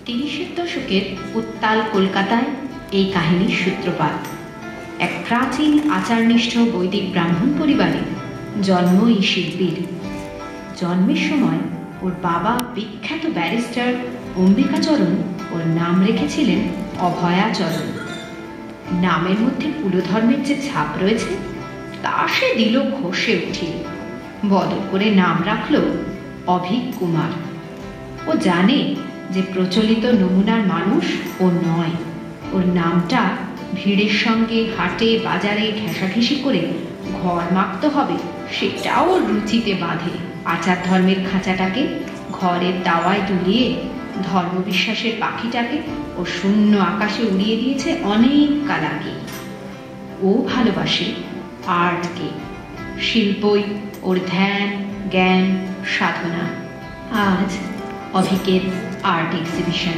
30-এর দশকের উত্তাল কলকাতায় এই কাহিনীর সূত্রপাত। এক প্রাচীন আচারনিষ্ঠ বৈদিক ব্রাহ্মণ পরিবারে জন্ম এই শিল্পীর। জন্মের সময় ওর বাবা বিখ্যাত ব্যারিস্টার অম্বিকাচরণ ওর নাম রেখেছিলেন অভয়াচরণ। নামের মধ্যে কুলধর্মের যে ছাপ রয়েছে তা সে দিল ঘষে উঠিয়ে, বদল করে নাম রাখল অভিক কুমার। ও জানে যে প্রচলিত নমুনার মানুষ ও নয়। ওর নামটা ভিড়ের সঙ্গে হাটে বাজারে ঘেঁষাঘেঁষি করে ঘর মাখতে হবে সেটাও ওর রুচিতে বাঁধে। আচার ধর্মের খাঁচাটাকে ঘরের দাওয়ায় দুলিয়ে ধর্মবিশ্বাসের পাখিটাকে ও শূন্য আকাশে উড়িয়ে দিয়েছে অনেক কাল আগে। ও ভালোবাসে আর্টকে, শিল্পই ওর ধ্যান, জ্ঞান, সাধনা। আজ অভিকের আর্ট এক্সিবিশন।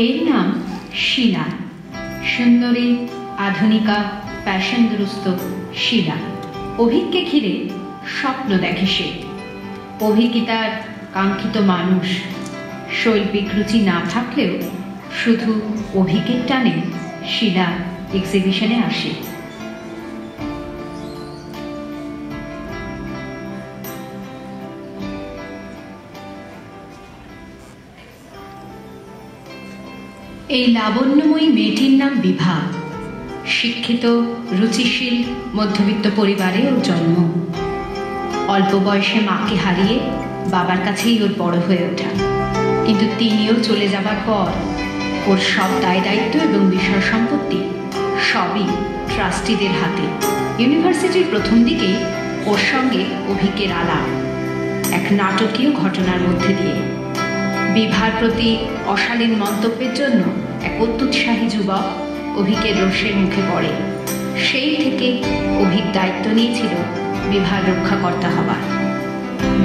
এর নাম শিলা। সুন্দরী, আধুনিকা, ফ্যাশন দুরস্ত শিলা। অভিককে ঘিরে স্বপ্ন দেখে সে। অভিকই তার কাঙ্ক্ষিত মানুষ। শৈল্পিক রুচি না থাকলেও শুধু অভিকের টানে শিলা এক্সিবিশনে আসে। এই লাবণ্যময়ী মেয়েটির নাম বিভা। শিক্ষিত, রুচিশীল, মধ্যবিত্ত পরিবারে ওর জন্ম। অল্প বয়সে মাকে হারিয়ে বাবার কাছেই ওর বড় হয়ে ওঠা। কিন্তু তিনিও চলে যাবার পর ওর সব দায় দায়িত্ব এবং বিষয় সম্পত্তি সবই ট্রাস্টিদের হাতে। ইউনিভার্সিটির প্রথম দিকেই ওর সঙ্গে অভিকের আলাপ, এক নাটকীয় ঘটনার মধ্যে দিয়ে। বিভার প্রতি অশালীন মন্তব্যের জন্য এক অত্যুৎসাহী যুবক অভিকের রোষের মুখে পড়ে। সেই থেকে অভিক দায়িত্ব নিয়েছিল বিভার রক্ষাকর্তা হবার।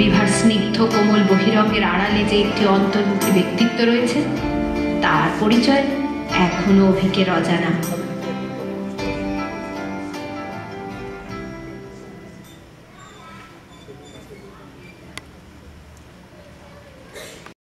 বিভার স্নিগ্ধ কোমল বহিরঙ্গের আড়ালে যে একটি অন্তর্মুখী ব্যক্তিত্ব রয়েছে তার পরিচয় এখনো অভিকের অজানা।